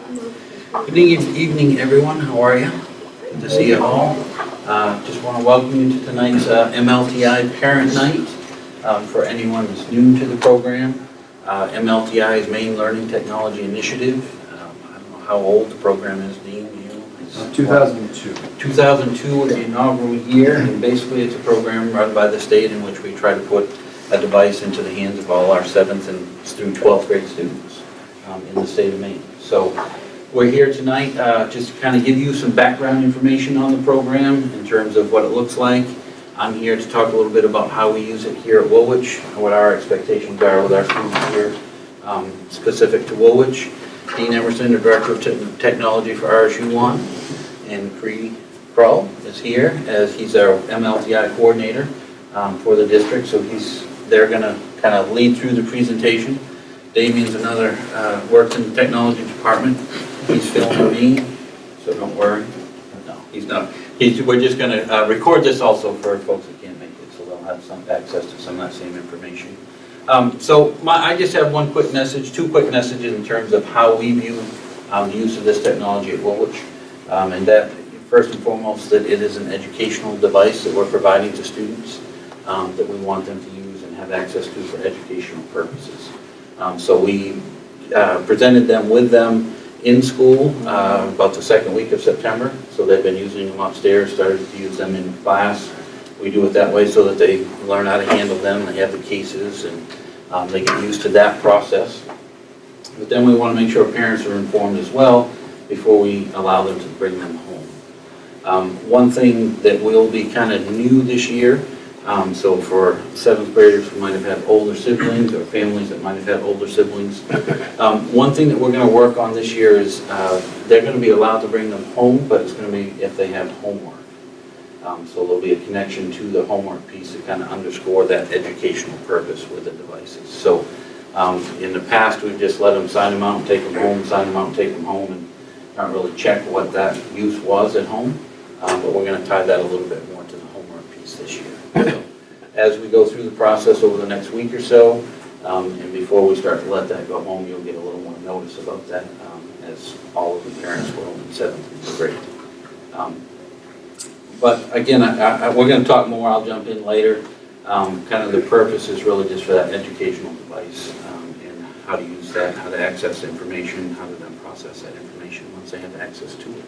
Good evening, everyone. How are you? Good to see you all. Just want to welcome you to tonight's MLTI Parent Night. For anyone that's new to the program, MLTI is Maine Learning Technology Initiative. I don't know how old the program is, Dean. It's 2002. 2002 was the inaugural year, and basically it's a program run by the state in which we try to put a device into the hands of all our 7th and through 12th grade students in the state of Maine. So we're here tonight just to kind of give you some background information on the program in terms of what it looks like. I'm here to talk a little bit about how we use it here at Woolwich, what our expectations are with our students here, specific to Woolwich. Dean Emerson, the Director of Technology for RSU1, and Creed Kroll is here as he's our MLTI coordinator for the district, so they're going to kind of lead through the presentation. Damien's another, works in the technology department. He's filming me, so don't worry. No, he's not. We're just going to record this also for folks that can't make it, so they'll have some access to some of that same information. I just have one quick message, two quick messages in terms of how we view the use of this technology at Woolwich. And that, first and foremost, that it is an educational device that we're providing to students that we want them to use and have access to for educational purposes. So we presented them with them in school about the second week of September. So they've been using them upstairs, started to use them in class. We do it that way so that they learn how to handle them. They have the cases and they get used to that process. But then we want to make sure parents are informed as well before we allow them to bring them home. One thing that will be kind of new this year, so for 7th graders who might have had older siblings or families that might have had older siblings, one thing that we're going to work on this year is they're going to be allowed to bring them home, but it's going to be if they have homework. So there'll be a connection to the homework piece to kind of underscore that educational purpose with the devices. So in the past, we've just let them sign them out and take them home, sign them out and take them home, and not really check what that use was at home. But we're going to tie that a little bit more to the homework piece this year. So as we go through the process over the next week or so, and before we start to let that go home, you'll get a little more notice about that as all of the parents will in 7th grade. But again, we're going to talk more. I'll jump in later. Kind of the purpose is really just for that educational device and how to use that, how to access information, how to then process that information once they have access to it.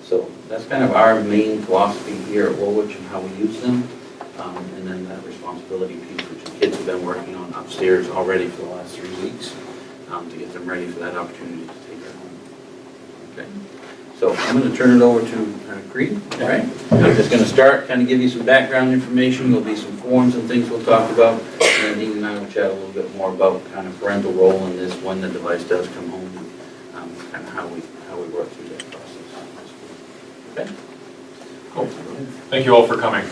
So that's kind of our main philosophy here at Woolwich and how we use them. And then that responsibility piece, which the kids have been working on upstairs already for the last 3 weeks to get them ready for that opportunity to take it home. Okay. So I'm going to turn it over to Creed. All right. I'm just going to start, kind of give you some background information. There'll be some forms and things we'll talk about. And then Dean and I will chat a little bit more about kind of parental role in this when the device does come home and kind of how we work through that process. Okay. Cool. Thank you all for coming.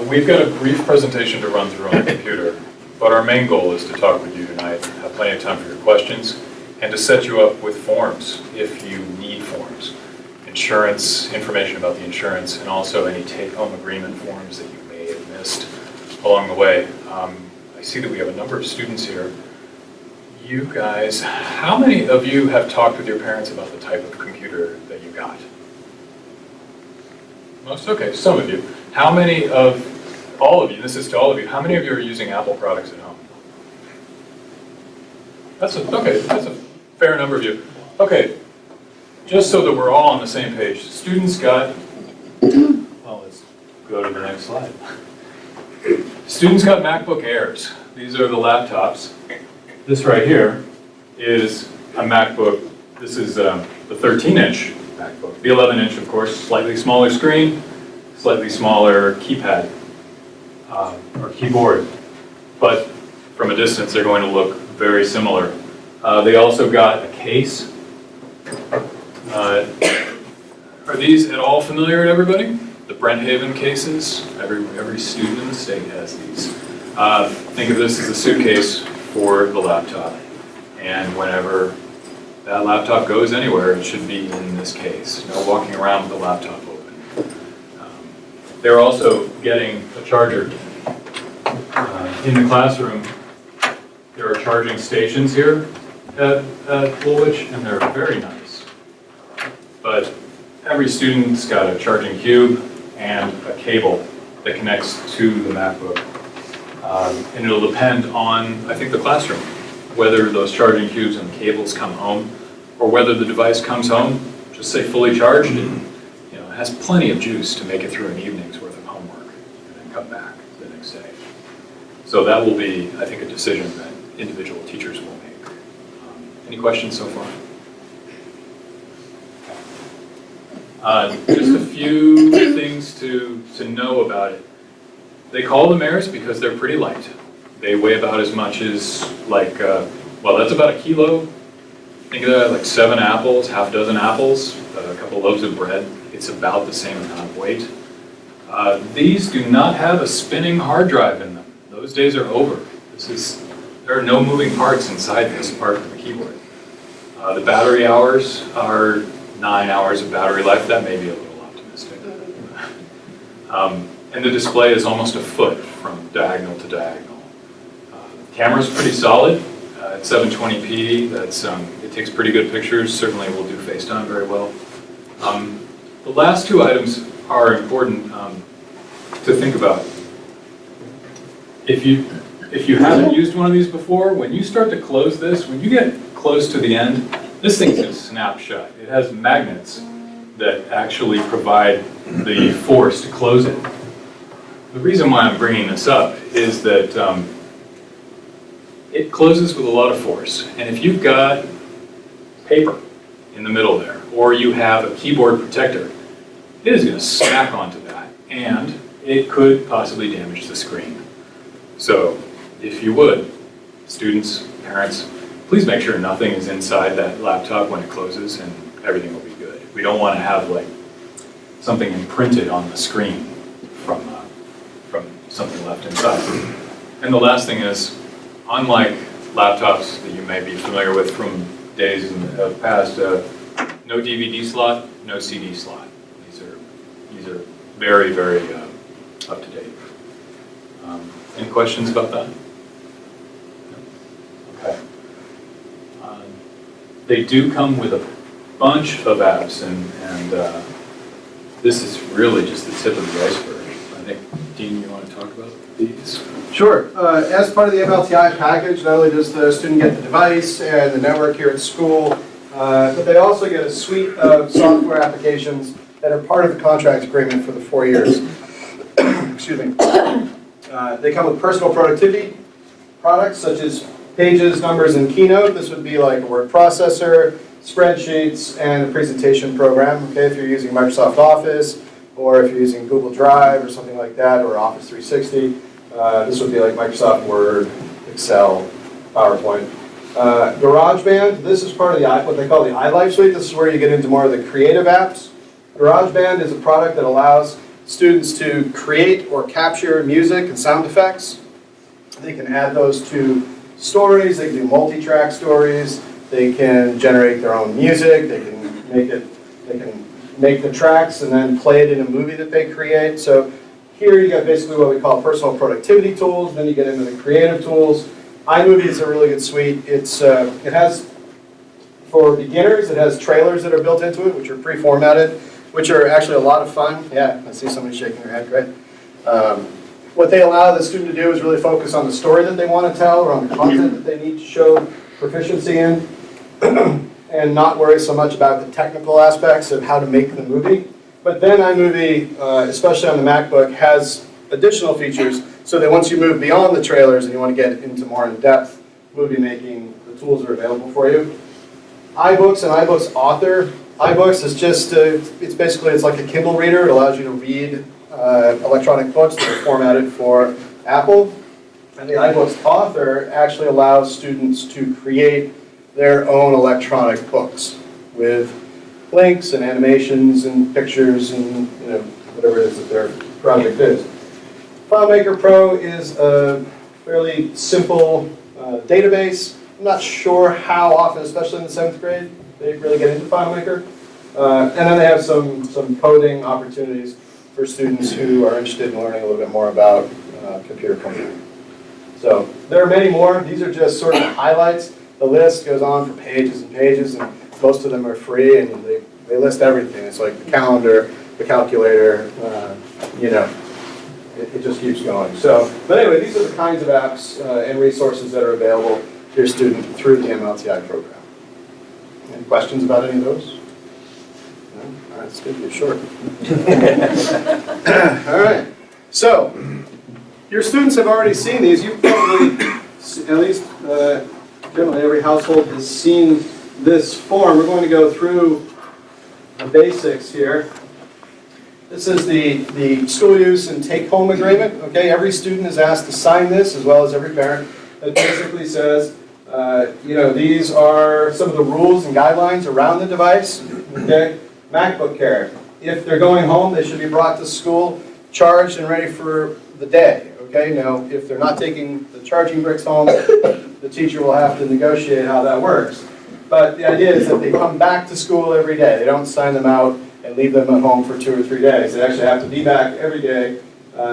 We've got a brief presentation to run through on the computer, but our main goal is to talk with you tonight, have plenty of time for your questions, and to set you up with forms if you need forms. Insurance, information about the insurance, and also any take-home agreement forms that you may have missed along the way. I see that we have a number of students here. You guys, how many of you have talked with your parents about the type of computer that you got? Most? Okay, some of you. How many of all of you, this is to all of you, how many of you are using Apple products at home? That's a fair number of you. Okay, just so that we're all on the same page, students got, well, let's go to the next slide. Students got MacBook Airs. These are the laptops. This right here is a MacBook. This is the 13-inch MacBook. The 11-inch, of course, slightly smaller screen, slightly smaller keypad or keyboard. But from a distance, they're going to look very similar. They also got a case. Are these at all familiar to everybody? The Brenthaven cases? Every student in the state has these. Think of this as a suitcase for the laptop. And whenever that laptop goes anywhere, it should be in this case. No walking around with the laptop open. They're also getting a charger. In the classroom, there are charging stations here. at Woolwich, and they're very nice. But every student's got a charging cube and a cable that connects to the MacBook. And it'll depend on, I think, the classroom, whether those charging cubes and cables come home, or whether the device comes home, just say fully charged, and it has plenty of juice to make it through an evening's worth of homework, and then come back the next day. So that will be, I think, a decision that individual teachers will make. Any questions so far? Just a few things to know about it. They call them airs because they're pretty light. They weigh about as much as well, that's about a kilo. Think of that like 7 apples, half a dozen apples, a couple loaves of bread. It's about the same amount of weight. These do not have a spinning hard drive in them. Those days are over. There are no moving parts inside this apart from the keyboard. The battery hours are 9 hours of battery life. That may be a little optimistic. And the display is almost a foot from diagonal to diagonal. Camera's pretty solid. At 720p, it takes pretty good pictures. Certainly will do FaceTime very well. The last 2 items are important to think about. If you haven't used one of these before, when you start to close this, when you get close to the end, this thing's going to snap shut. It has magnets that actually provide the force to close it. The reason why I'm bringing this up is that it closes with a lot of force. And if you've got paper in the middle there, or you have a keyboard protector, it is going to smack onto that, and it could possibly damage the screen. So, if you would, students, parents, please make sure nothing is inside that laptop when it closes, and everything will be good. We don't want to have something imprinted on the screen from something left inside. And the last thing is, unlike laptops that you may be familiar with from days in the past, no DVD slot, no CD slot. These are very, very up to date. Any questions about that? Okay. They do come with a bunch of apps, and this is really just the tip of the iceberg. I think, Dean, you want to talk about these? Sure. As part of the MLTI package, not only does the student get the device and the network here at school, but they also get a suite of software applications that are part of the contract agreement for the 4 years. Excuse me. They come with personal productivity products such as Pages, Numbers, and Keynote. This would be like a word processor, spreadsheets, and a presentation program. Okay, if you're using Microsoft Office, or if you're using Google Drive or something like that, or Office 360, this would be like Microsoft Word, Excel, PowerPoint. GarageBand, this is part of what they call the iLife suite. This is where you get into more of the creative apps. GarageBand is a product that allows students to create or capture music and sound effects. They can add those to stories. They can do multi-track stories. They can generate their own music. They can make the tracks and then play it in a movie that they create. So here you got basically what we call personal productivity tools. Then you get into the creative tools. iMovie is a really good suite. It has, for beginners, it has trailers that are built into it, which are pre-formatted, which are actually a lot of fun. Yeah, I see somebody shaking their head, great. What they allow the student to do is really focus on the story that they want to tell or on the content that they need to show proficiency in and not worry so much about the technical aspects of how to make the movie. But then iMovie, especially on the MacBook, has additional features so that once you move beyond the trailers and you want to get into more in-depth movie making, the tools are available for you. iBooks and iBooks Author. iBooks is just, it's like a Kindle reader. It allows you to read electronic books that are formatted for Apple. And the iBooks Author actually allows students to create their own electronic books with links and animations and pictures and whatever it is that their project is. FileMaker Pro is a fairly simple database. I'm not sure how often, especially in the 7th grade, they really get into FileMaker. And then they have some coding opportunities for students who are interested in learning a little bit more about computer programming. So there are many more. These are just sort of highlights. the list goes on for pages and pages, and most of them are free, and they list everything. It's like the calendar, the calculator, you know, it just keeps going. So, but anyway, these are the kinds of apps and resources that are available to your student through the MLTI program. Any questions about any of those? No? All right, it's going to be short. All right. So, your students have already seen these. You've probably, at least generally every household has seen this form. We're going to go through the basics here. This is the school use and take-home agreement. Okay, every student is asked to sign this, as well as every parent. It basically says, you know, these are some of the rules and guidelines around the device. Okay, MacBook Care. If they're going home, they should be brought to school, charged and ready for the day. Okay, now if they're not taking the charging bricks home, the teacher will have to negotiate how that works. But the idea is that they come back to school every day. They don't sign them out and leave them at home for 2 or 3 days. They actually have to be back every day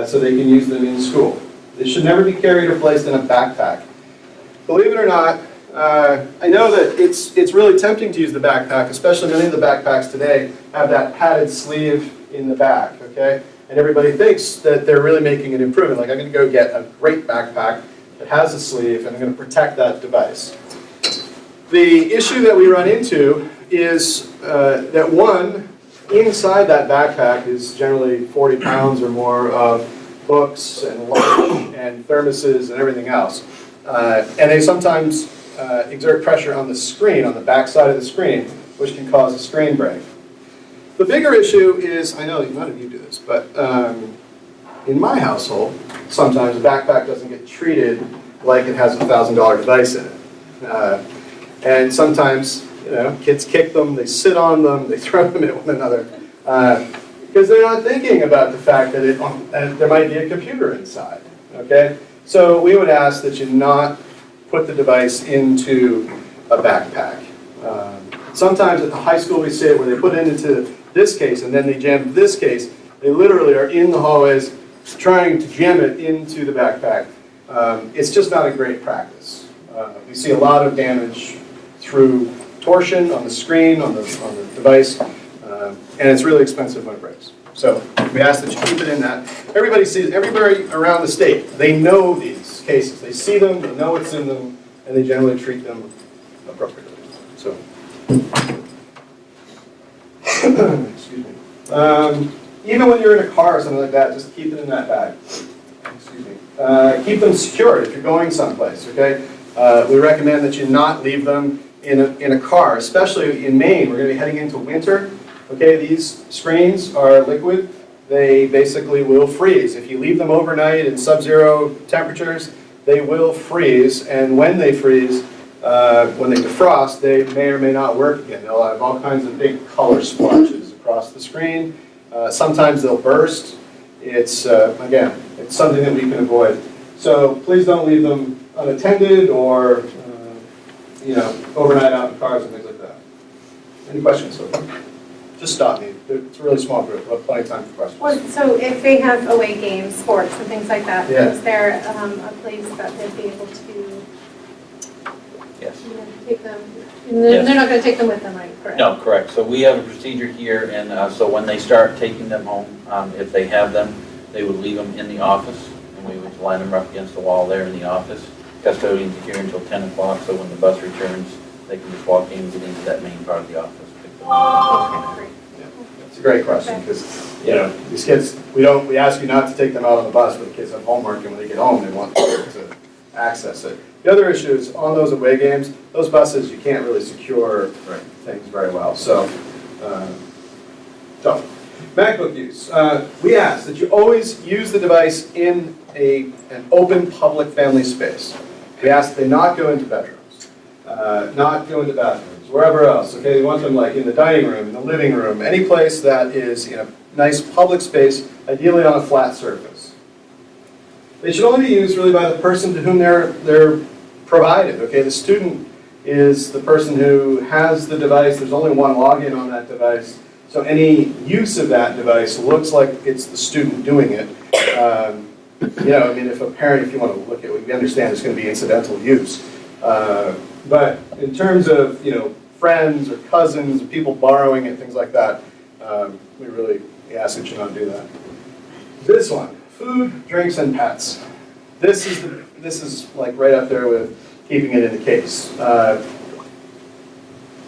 so they can use them in school. They should never be carried or placed in a backpack. Believe it or not, I know that it's really tempting to use the backpack, especially many of the backpacks today have that padded sleeve in the back, okay? And everybody thinks that they're really making an improvement. Like, I'm going to go get a great backpack that has a sleeve, and I'm going to protect that device. The issue that we run into is that one, inside that backpack is generally 40 pounds or more of books and lunch and thermoses and everything else. And they sometimes exert pressure on the screen, on the back side of the screen, which can cause a screen break. The bigger issue is, I know none of you do this, but in my household, sometimes a backpack doesn't get treated like it has a $1,000 device in it. And sometimes, you know, kids kick them, they sit on them, they throw them at one another, because they're not thinking about the fact that there might be a computer inside, okay? So we would ask that you not put the device into a backpack. Sometimes at the high school we see it where they put it into this case and then they jam this case. They literally are in the hallways trying to jam it into the backpack. It's just not a great practice. We see a lot of damage through torsion on the screen, on the device, and it's really expensive when it breaks. So we ask that you keep it in that. Everybody sees, everybody around the state, they know these cases. They see them, they know what's in them, and they generally treat them appropriately. So, excuse me. Even when you're in a car or something like that, just keep it in that bag. Excuse me. Keep them secured if you're going someplace, okay? We recommend that you not leave them in a car, especially in Maine. We're going to be heading into winter. Okay, these screens are liquid. They basically will freeze. If you leave them overnight in sub-zero temperatures, they will freeze. And when they freeze, when they defrost, they may or may not work again. They'll have all kinds of big color splotches across the screen. Sometimes they'll burst. It's, again, it's something that we can avoid. So please don't leave them unattended or, you know, overnight out in cars and things like that. Any questions so far? Just stop me. It's a really small group. We'll have plenty of time for questions. Well, so if they have away games, sports, and things like that, Yeah. is there a place that they'd be able to, Yes. you know, take them? And they're not going to take them with them, right? Correct? No, correct. So we have a procedure here, and so when they start taking them home, if they have them, they would leave them in the office, and we would line them up against the wall there in the office. Custodians are here until 10 o'clock, so when the bus returns, they can just walk in and get into that main part of the office. Pick them up. Okay, great. It's a great question because, you know, these kids, we ask you not to take them out on the bus, but the kids have homework, and when they get home, they want to access it. The other issue is on those away games, those buses, you can't really secure things very well. So, MacBook use. We ask that you always use the device in an open public family space. We ask that they not go into bedrooms, not go into bathrooms, wherever else. Okay, we want them like in the dining room, in the living room, any place that is in a nice public space, ideally on a flat surface. They should only be used really by the person to whom they're provided. Okay, the student is the person who has the device. There's only one login on that device. So any use of that device looks like it's the student doing it. You know, I mean, if a parent, if you want to look at it, we understand it's going to be incidental use. But in terms of, friends or cousins, or people borrowing it, things like that, we ask that you not do that. This one, food, drinks, and pets. This is like right up there with keeping it in the case.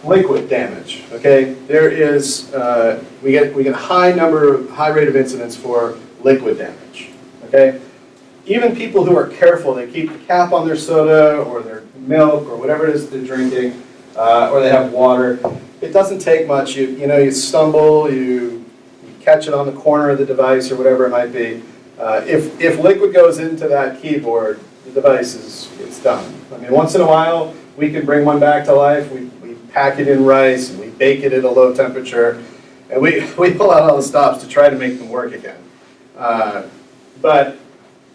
Liquid damage, okay? There is, we get a high rate of incidents for liquid damage, okay? Even people who are careful, they keep the cap on their soda or their milk or whatever it is they're drinking, or they have water. It doesn't take much. You stumble, you catch it on the corner of the device or whatever it might be. If liquid goes into that keyboard, the device it's done. I mean, once in a while, we can bring one back to life. We pack it in rice and we bake it at a low temperature, and we pull out all the stops to try to make them work again. But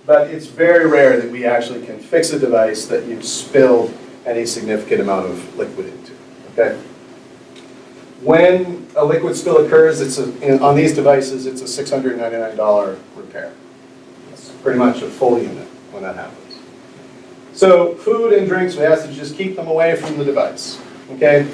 it's very rare that we actually can fix a device that you've spilled any significant amount of liquid into, okay? When a liquid spill occurs, on these devices, it's a $699 repair. It's pretty much a full unit when that happens. So food and drinks, we ask that you just keep them away from the device, okay?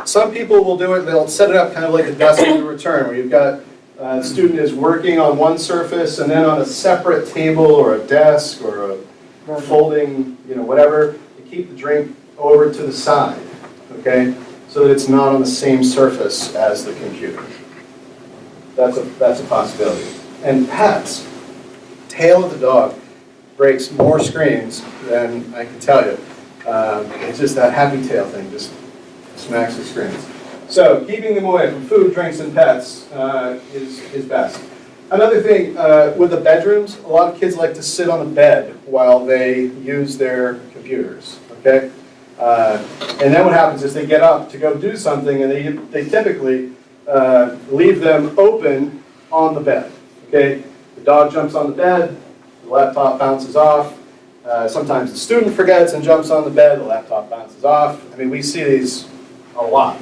Some people will do it, they'll set it up kind of like a desk to return, where you've got the student is working on one surface and then on a separate table or a desk or a folding, whatever, you keep the drink over to the side, okay? So that it's not on the same surface as the computer. That's a possibility. And pets, tail of the dog breaks more screens than I can tell you. It's just that happy tail thing just smacks the screens. So keeping them away from food, drinks, and pets is best. Another thing, with the bedrooms, a lot of kids like to sit on the bed while they use their computers, okay? And then what happens is they get up to go do something, and they typically leave them open on the bed, okay? The dog jumps on the bed, the laptop bounces off. Sometimes the student forgets and jumps on the bed, the laptop bounces off. I mean, we see these a lot.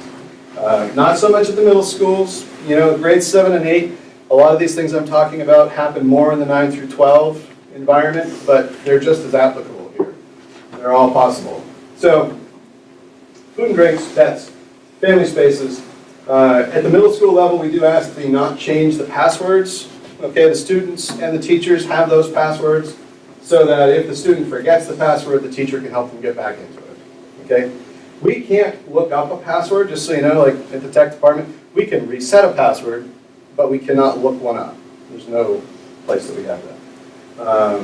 Not so much at the middle schools. Grades 7 and 8, a lot of these things I'm talking about happen more in the 9 through 12 environment, but they're just as applicable here. They're all possible. So, food and drinks, pets, family spaces. At the middle school level, we do ask that you not change the passwords. Okay, the students and the teachers have those passwords so that if the student forgets the password, the teacher can help them get back into it. Okay? We can't look up a password, just so you know, like at the tech department. We can reset a password, but we cannot look one up. There's no place that we have that.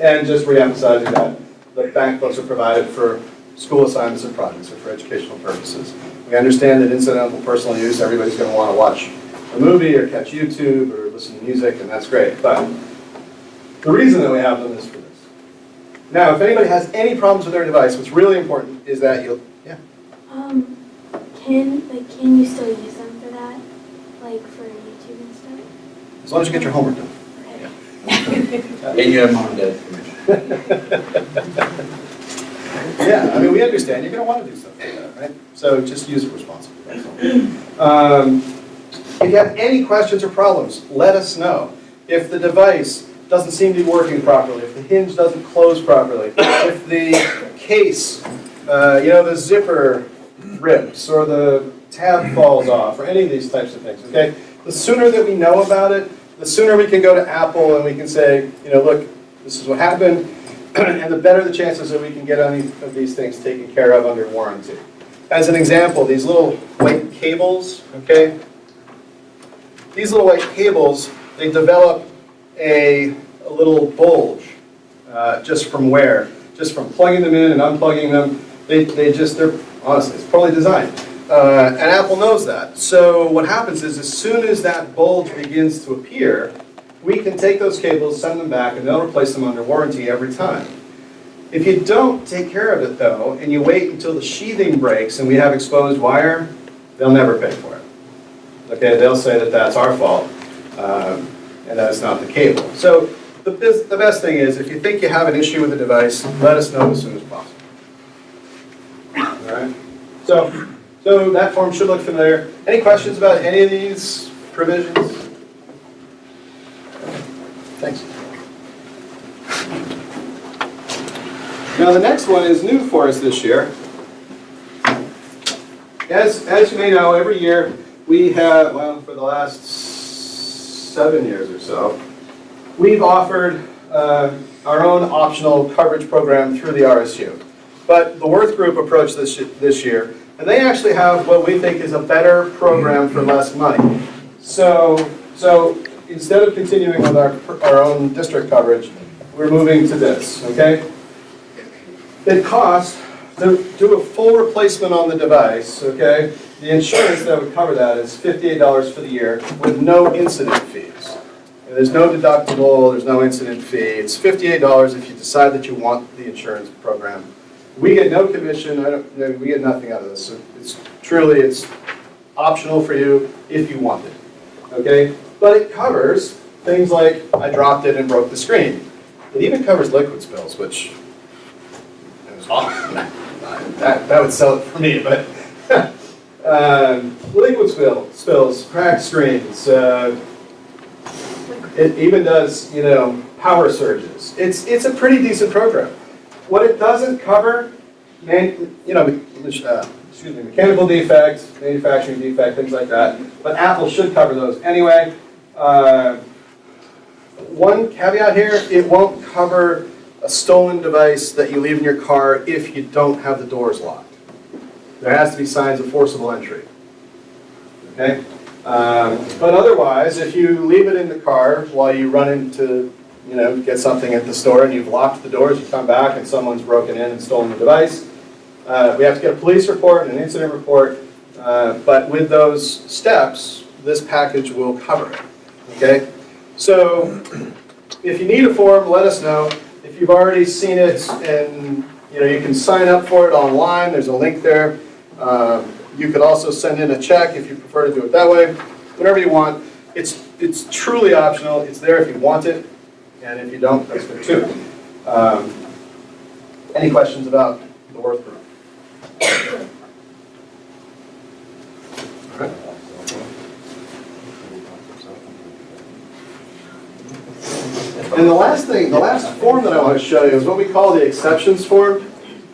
And just re-emphasizing that the bank books are provided for school assignments and projects or for educational purposes. We understand that incidental personal use, everybody's going to want to watch a movie or catch YouTube or listen to music, and that's great. But the reason that we have them is for this. Now, if anybody has any problems with their device, what's really important is that you'll, yeah? Can you still use them for that? Like for YouTube and stuff? As long as you get your homework done. Okay. And you have mom and dad's permission. Yeah, I mean, we understand. You're going to want to do stuff like that, right? So just use it responsibly. That's all. If you have any questions or problems, let us know. If the device doesn't seem to be working properly, if the hinge doesn't close properly, if the case, the zipper rips or the tab falls off or any of these types of things, okay? The sooner that we know about it, the sooner we can go to Apple and we can say, look, this is what happened, and the better the chances that we can get any of these things taken care of under warranty. As an example, these little white cables, okay? These little white cables, they develop a little bulge just from wear, just from plugging them in and unplugging them. They're honestly, it's poorly designed. And Apple knows that. So what happens is as soon as that bulge begins to appear, we can take those cables, send them back, and they'll replace them under warranty every time. If you don't take care of it, though, and you wait until the sheathing breaks and we have exposed wire, they'll never pay for it. Okay, they'll say that that's our fault, and that it's not the cable. So the best thing is, if you think you have an issue with the device, let us know as soon as possible. All right? So that form should look familiar. Any questions about any of these provisions? Thanks. Now, the next one is new for us this year. As you may know, every year we have, well, for the last 7 years or so, we've offered our own optional coverage program through the RSU. But the Worth Group approached this year, and they actually have what we think is a better program for less money. So instead of continuing with our own district coverage, we're moving to this, okay? It costs, to do a full replacement on the device, okay, the insurance that would cover that is $58 for the year with no incident fees. And there's no deductible, there's no incident fee. It's $58 if you decide that you want the insurance program. We get no commission, we get nothing out of this. So it's optional for you if you want it, okay? But it covers things like I dropped it and broke the screen. It even covers liquid spills, which is awesome. That would sell it for me, but liquid spills, cracked screens. It even does, power surges. It's a pretty decent program. What it doesn't cover, mechanical defects, manufacturing defect, things like that. But Apple should cover those anyway. One caveat here, it won't cover a stolen device that you leave in your car if you don't have the doors locked. There has to be signs of forcible entry. Okay? But otherwise, if you leave it in the car while you run into, get something at the store and you've locked the doors, you come back and someone's broken in and stolen the device, we have to get a police report and an incident report. But with those steps, this package will cover it. Okay? So if you need a form, let us know. If you've already seen it and you can sign up for it online, there's a link there. You could also send in a check if you prefer to do it that way. Whatever you want. It's truly optional. It's there if you want it, and if you don't, that's good too. Any questions about the Worth Group? All right. And the last form that I want to show you is what we call the exceptions form.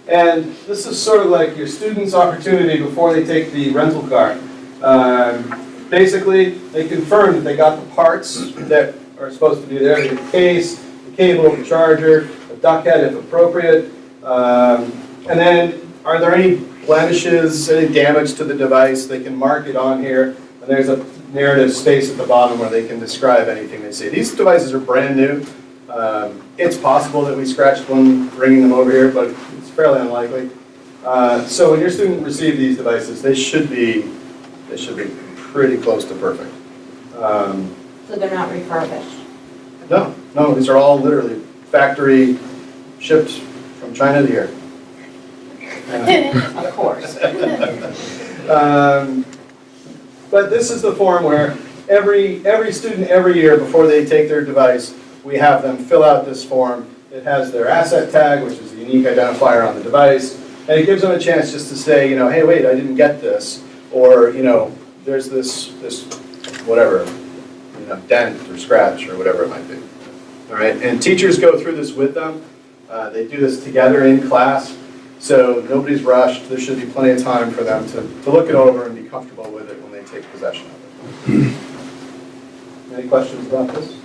And this is sort of like your student's opportunity before they take the rental car. Basically, they confirm that they got the parts that are supposed to be there. The case, the cable, the charger, the duck head if appropriate. And then, are there any blemishes, any damage to the device? They can mark it on here. And there's a narrative space at the bottom where they can describe anything they see. These devices are brand new. It's possible that we scratched one bringing them over here, but it's fairly unlikely. So when your student receives these devices, they should be pretty close to perfect. So they're not refurbished? No, these are all literally factory shipped from China to here. Of course. But this is the form where every student every year before they take their device, we have them fill out this form. It has their asset tag, which is a unique identifier on the device, and it gives them a chance just to say, hey, wait, I didn't get this, or there's this whatever, dent or scratch or whatever it might be. All right, and teachers go through this with them. They do this together in class, so nobody's rushed. There should be plenty of time for them to look it over and be comfortable with it when they take possession of it. Any questions about this?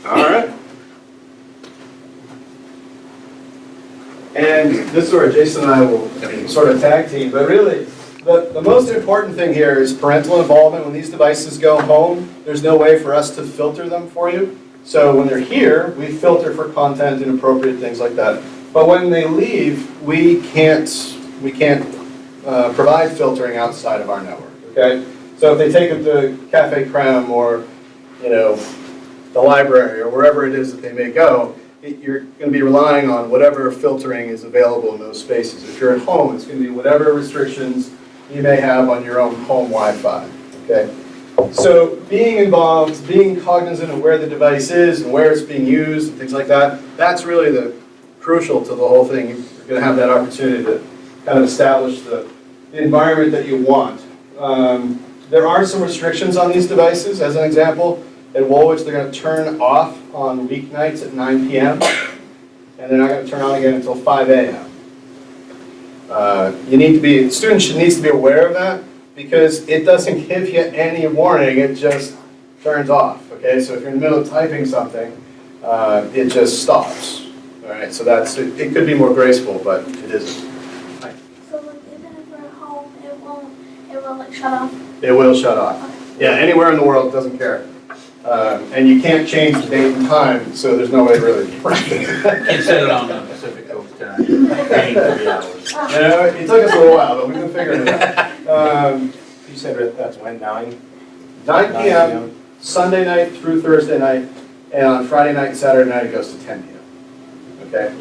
All right. And this is where Jason and I will sort of tag team, but really, the most important thing here is parental involvement. When these devices go home, there's no way for us to filter them for you. So when they're here, we filter for content, inappropriate things like that. But when they leave, we can't provide filtering outside of our network. Okay. So if they take them to Cafe Creme or the library or wherever it is that they may go, you're going to be relying on whatever filtering is available in those spaces. If you're at home, it's going to be whatever restrictions you may have on your own home Wi-Fi. Okay. So being involved, being cognizant of where the device is and where it's being used and things like that, that's really the crucial to the whole thing. You're going to have that opportunity to kind of establish the environment that you want. There are some restrictions on these devices. As an example, At Woolwich, they're going to turn off on weeknights at 9 p.m. and they're not going to turn on again until 5 a.m. Students needs to be aware of that because it doesn't give you any warning, it just turns off, okay? So if you're in the middle of typing something, it just stops, all right? So it could be more graceful, but it isn't. So like even if we're at home, it will like shut off? It will shut off. Yeah, anywhere in the world, it doesn't care. And you can't change the date and time, so there's no way to really track it. Can't set it on the Pacific Coast tonight, paying 3 hours. You know, it took us a little while, but we've been figuring it out. You said that's when, 9? 9 p.m. Sunday night through Thursday night, and on Friday night and Saturday night it goes to 10 p.m. Okay?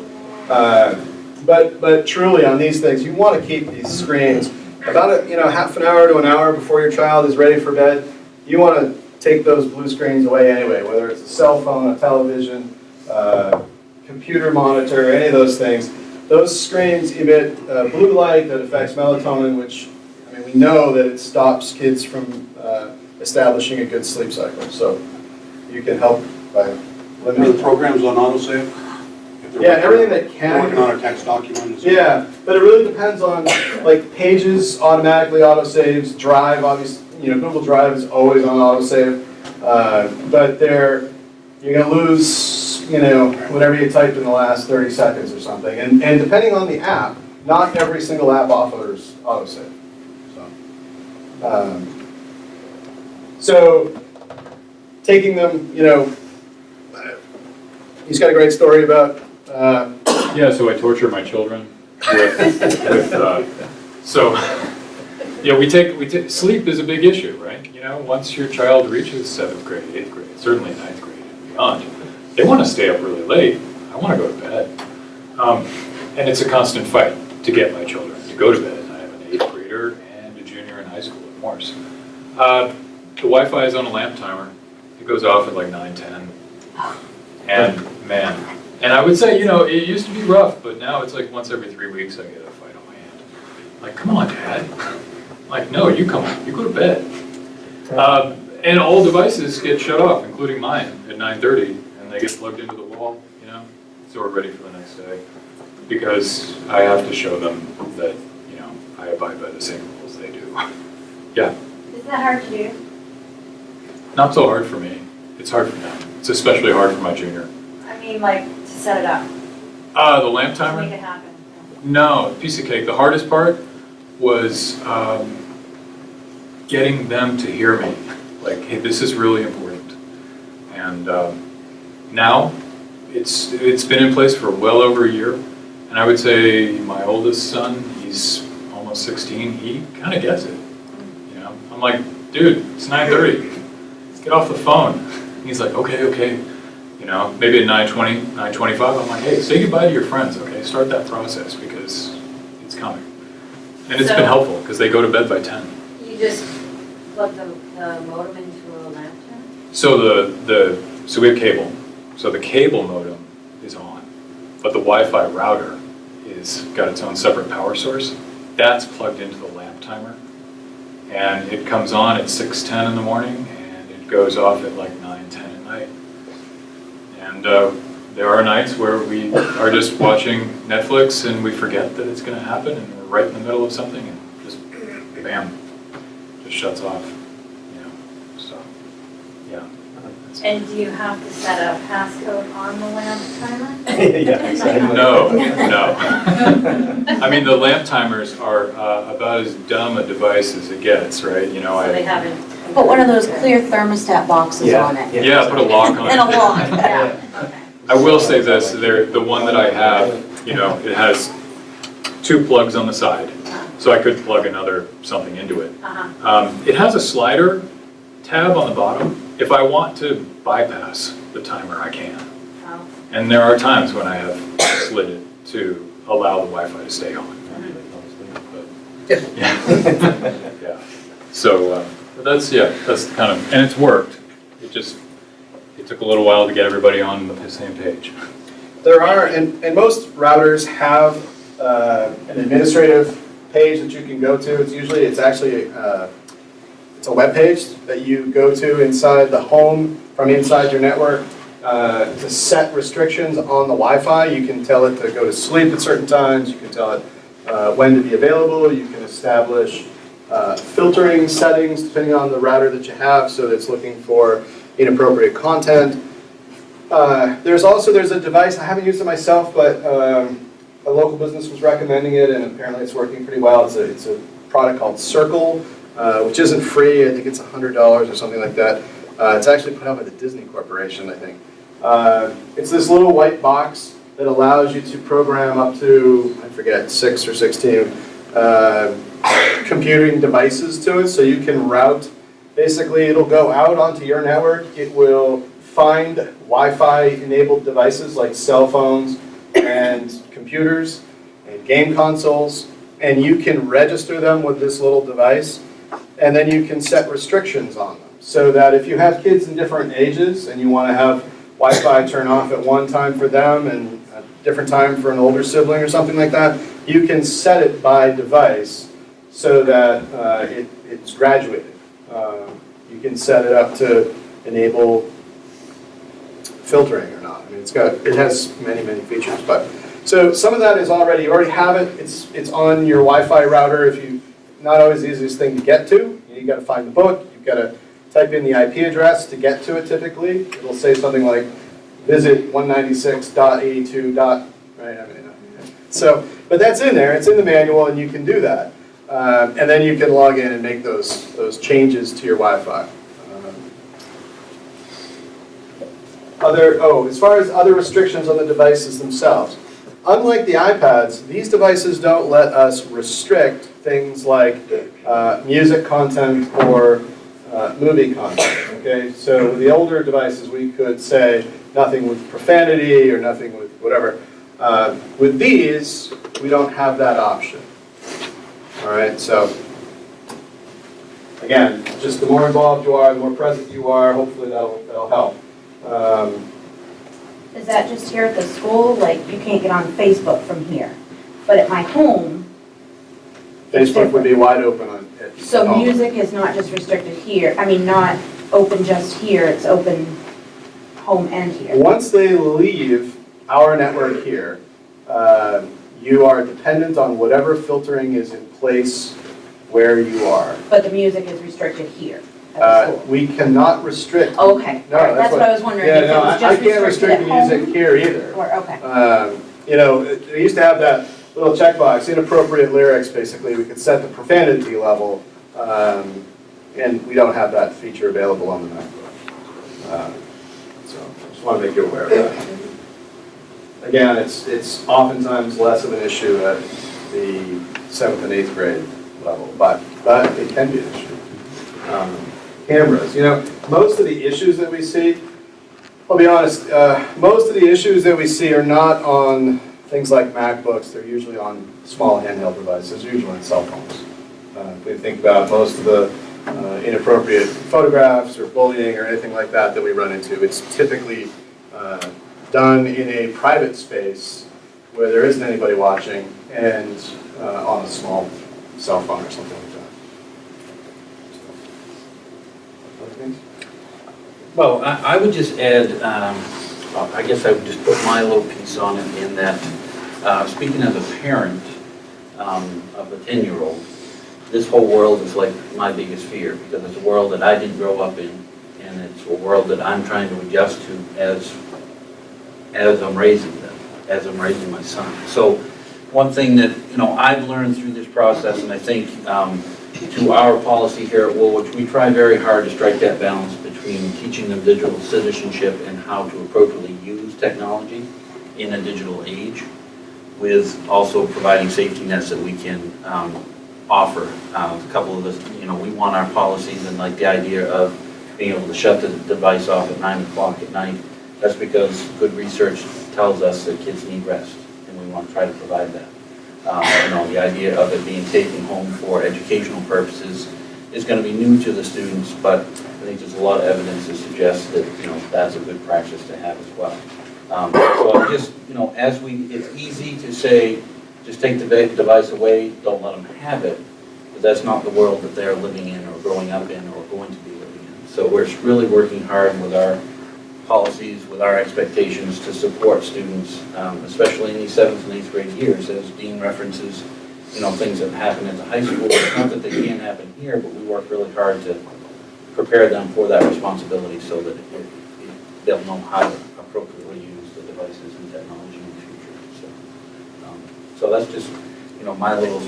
But truly on these things, you want to keep these screens about half an hour to an hour before your child is ready for bed. You want to take those blue screens away anyway, whether it's a cell phone, a television, computer monitor, any of those things. Those screens emit blue light that affects melatonin, which we know that it stops kids from establishing a good sleep cycle. So you can help by Are limiting. the programs on autosave? Yeah, everything that can. Working on a text document? Yeah, but it really depends on, like, Pages automatically autosaves, Drive, obviously, Google Drive is always on autosave, but you're going to lose, whatever you typed in the last 30 seconds or something. And depending on the app, not every single app offers autosave. So taking them, he's got a great story about. Yeah, so I torture my children we take sleep is a big issue, right? Once your child reaches 7th grade, 8th grade, certainly 9th grade and beyond, they want to stay up really late. I want to go to bed. And it's a constant fight to get my children to go to bed. I have an 8th grader and a junior in high school at Morse. The Wi-Fi is on a lamp timer. It goes off at like 9:10. And man, and I would say, it used to be rough, but now it's like once every 3 weeks I get a fight on my hand. Like, come on, Dad. Like, no, you come on, you go to bed. And all devices get shut off, including mine, at 9:30, and they get plugged into the wall, so we're ready for the next day. Because I have to show them that, I abide by the same rules they do. Yeah. Is that hard to do? Not so hard for me. It's hard for them. It's especially hard for my junior. I mean, like, to set it up, The lamp to timer? make it happen. No, piece of cake. The hardest part was getting them to hear me. Like, hey, this is really important. And now, it's been in place for well over a year. And I would say my oldest son, he's almost 16, he kind of gets it. I'm like, dude, it's 9:30. Get off the phone. And he's like, okay. Maybe at 9:20, 9:25, I'm like, hey, say goodbye to your friends, okay? Start that process because it's coming. And it's been helpful because they go to bed by 10. You just plug the modem into a lamp timer? So so we have cable. So the cable modem is on, but the Wi-Fi router is got its own separate power source. That's plugged into the lamp timer. And it comes on at 6:10 in the morning and it goes off at like 9:10 at night. And there are nights where we are just watching Netflix and we forget that it's going to happen and we're right in the middle of something and just bam, just shuts off. So yeah. And do you have to set a passcode on the lamp timer? Yeah, exactly. No. I mean, the lamp timers are about as dumb a device as it gets, right? So they haven't. Put one of those clear thermostat boxes on it. Yeah, put a lock on it. And a lock. Yeah, okay. I will say this, the one that I have, it has 2 plugs on the side, so I could plug something into it. It has a slider tab on the bottom. If I want to bypass the timer, I can. Oh. And there are times when I have slid it to allow the Wi-Fi to stay on. But, yeah. So that's kind of, and it's worked. It took a little while to get everybody on the same page. There are, and most routers have an administrative page that you can go to. It's actually it's it's a web page that you go to inside the home from inside your network to set restrictions on the Wi-Fi. You can tell it to go to sleep at certain times. You can tell it when to be available. You can establish filtering settings depending on the router that you have, so that it's looking for inappropriate content. There's a device, I haven't used it myself, but a local business was recommending it, and apparently it's working pretty well. It's a product called Circle, which isn't free. I think it's $100 or something like that. It's actually put out by the Disney Corporation, I think. It's this little white box that allows you to program up to, I forget, 6 or 16 computing devices to it, so you can route. Basically, it'll go out onto your network. It will find Wi-Fi enabled devices like cell phones and computers and game consoles, and you can register them with this little device, and then you can set restrictions on them, so that if you have kids in different ages and you want to have Wi-Fi turn off at one time for them and a different time for an older sibling or something like that, you can set it by device so that it's graduated. You can set it up to enable filtering or not. I mean, it has many, many features. But so some of that is you already have it. It's on your Wi-Fi router. Not always the easiest thing to get to. You got to find the book. You've got to type in the IP address to get to it. Typically, it'll say something like visit 196.82. Right? I mean, so, but that's in there. It's in the manual, and you can do that. And then you can log in and make those changes to your Wi-Fi. As far as other restrictions on the devices themselves, unlike the iPads, these devices don't let us restrict things like music content or movie content. Okay, so with the older devices, we could say nothing with profanity or nothing with whatever. With these, we don't have that option. All right, so again, just the more involved you are, the more present you are, hopefully that'll help. Is that just here at the school? Like, you can't get on Facebook from here, but at my home, Facebook would be wide open on it. so music is not just restricted here, I mean, not open just here, it's open home and here. Once they leave our network here, you are dependent on whatever filtering is in place where you are. But the music is restricted here at the school? We cannot restrict. Okay, No, all right, that's what I was wondering, Yeah, if it no, was I just can't restricted restrict at the home? music here either. Or, okay. They used to have that little checkbox, inappropriate lyrics, basically. We could set the profanity level, and we don't have that feature available on the MacBook. So I just want to make you aware of that. Again, it's oftentimes less of an issue at the 7th and 8th grade level, but it can be an issue. Cameras, most of the issues that we see, I'll be honest, most of the issues that we see are not on things like MacBooks. They're usually on small handheld devices, usually on cell phones. If we think about most of the inappropriate photographs or bullying or anything like that we run into, it's typically done in a private space where there isn't anybody watching and on a small cell phone or something like that. Other things? Well, I would just add, I guess I would just put my little piece on it in that, speaking as a parent of a 10-year-old, this whole world is like my biggest fear, because it's a world that I didn't grow up in, and it's a world that I'm trying to adjust to as I'm raising them, as I'm raising my son. So one thing that I've learned through this process, and I think to our policy here at Woolwich, we try very hard to strike that balance between teaching them digital citizenship and how to appropriately use technology in a digital age, with also providing safety nets that we can offer. A couple of the, we want our policies, and like the idea of being able to shut the device off at 9 o'clock at night. That's because good research tells us that kids need rest, and we want to try to provide that. The idea of it being taken home for educational purposes is going to be new to the students, but I think there's a lot of evidence to suggest that that's a good practice to have as well. So just it's easy to say, just take the device away, don't let them have it, but that's not the world that they're living in or growing up in or going to be living in. So we're really working hard with our policies, with our expectations to support students, especially in these 7th and 8th grade years, as Dean references, things that happen at the high school. It's not that they can't happen here, but we work really hard to prepare them for that responsibility so that they'll know how to appropriately use the devices and technology in the future. So that's just, my little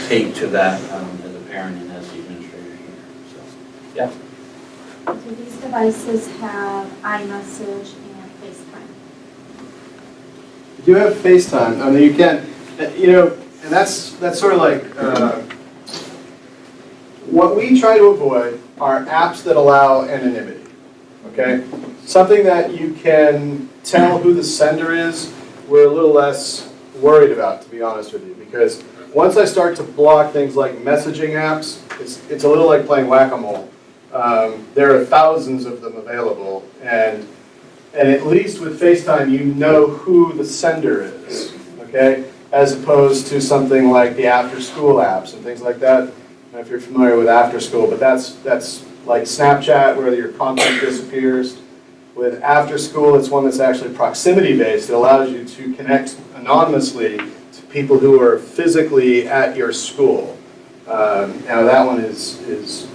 take to that as a parent and as the administrator here. So, yeah. Do these devices have iMessage and FaceTime? You do have FaceTime. I mean, you can, and that's sort of like, what we try to avoid are apps that allow anonymity, okay? Something that you can tell who the sender is, we're a little less worried about, to be honest with you, because once I start to block things like messaging apps, it's a little like playing whack-a-mole. There are thousands of them available, and at least with FaceTime, you know who the sender is, okay? As opposed to something like the after-school apps and things like that. I don't know if you're familiar with after-school, but that's like Snapchat, where your content disappears. With after-school, it's one that's actually proximity-based. It allows you to connect anonymously to people who are physically at your school. Now that one is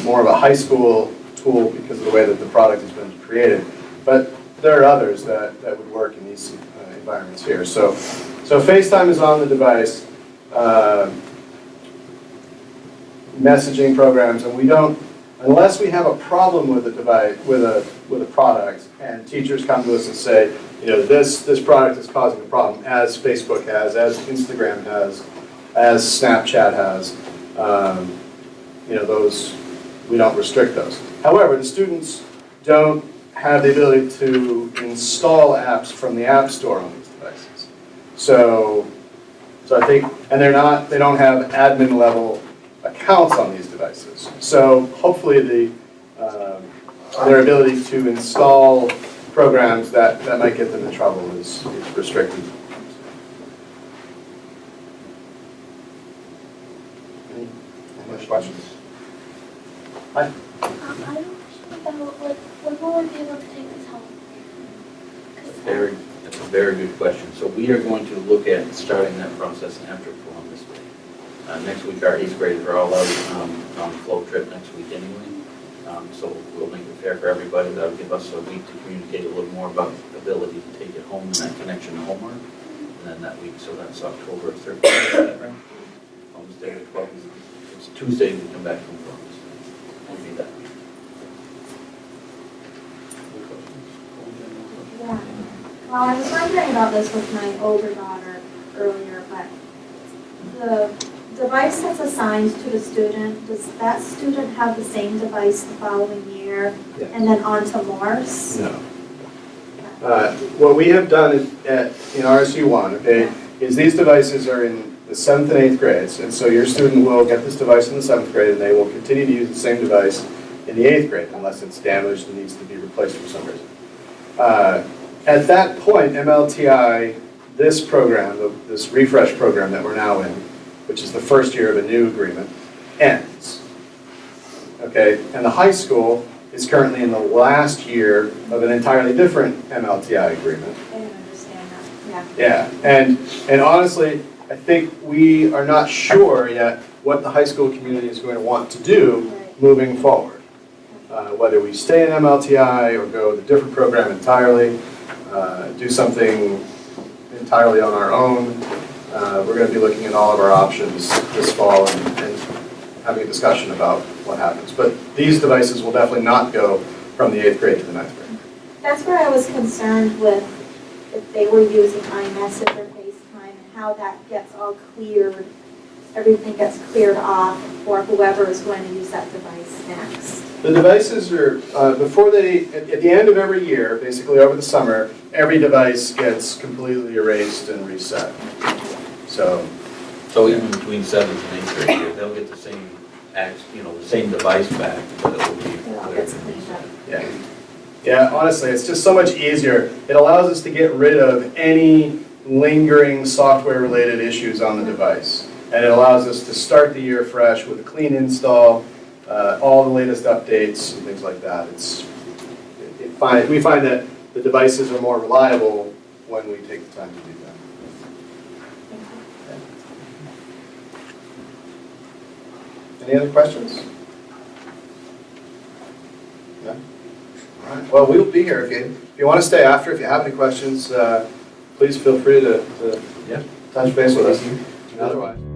more of a high school tool because of the way that the product has been created. But there are others that would work in these environments here. So FaceTime is on the device, messaging programs, and we don't, unless we have a problem with a device, with a product, and teachers come to us and say, this product is causing a problem, as Facebook has, as Instagram has, as Snapchat has. Those, we don't restrict those. However, the students don't have the ability to install apps from the App Store on these devices. So I think, and they don't have admin level accounts on these devices. So hopefully their ability to install programs that might get them in trouble is restricted. Any other questions? Hi. I have a question about, when will we be able to take this home? That's a very good question. So we are going to look at starting that process after Prom this week. Next week, our 8th graders are all out on a flow trip next week anyway. So we'll make it fair for everybody. That'll give us a week to communicate a little more about the ability to take it home and that connection to homework. And then that week, so that's October 13th, is that right? Almost day 12th. It's Tuesday we come back from Prom. It'll be that week. Yeah. Well, I was wondering about this with my older daughter earlier, but the device that's assigned to the student, does that student have the same device the following year Yes. and then on to Morse? No. What we have done in RSU1, okay, is these devices are in the 7th and 8th grades, and so your student will get this device in the 7th grade, and they will continue to use the same device in the 8th grade, unless it's damaged and needs to be replaced for some reason. At that point, MLTI, this program, this refresh program that we're now in, which is the first year of a new agreement, ends. Okay, and the high school is currently in the last year of an entirely different MLTI agreement. I didn't understand that, yeah. Yeah, and honestly, I think we are not sure yet what the high school community is going to want to do moving forward. Whether we stay in MLTI or go with a different program entirely, do something entirely on our own. We're going to be looking at all of our options this fall and having a discussion about what happens. But these devices will definitely not go from the 8th grade to the 9th grade. That's where I was concerned with if they were using iMessage or FaceTime and how that gets all cleared, everything gets cleared off for whoever is going to use that device next. The devices are, before they, at the end of every year, basically over the summer, every device gets completely erased and reset. So even between 7th and 8th grade, they'll get the same the same device back, but it will be It all gets cleaned up. yeah, honestly, it's just so much easier. It allows us to get rid of any lingering software-related issues on the device. And it allows us to start the year fresh with a clean install, all the latest updates and things like that. We find that the devices are more reliable when we take the time to do that. Any other questions? No? All right, well, we'll be here. If you want to stay after, if you have any questions, please feel free to touch base with us. And otherwise.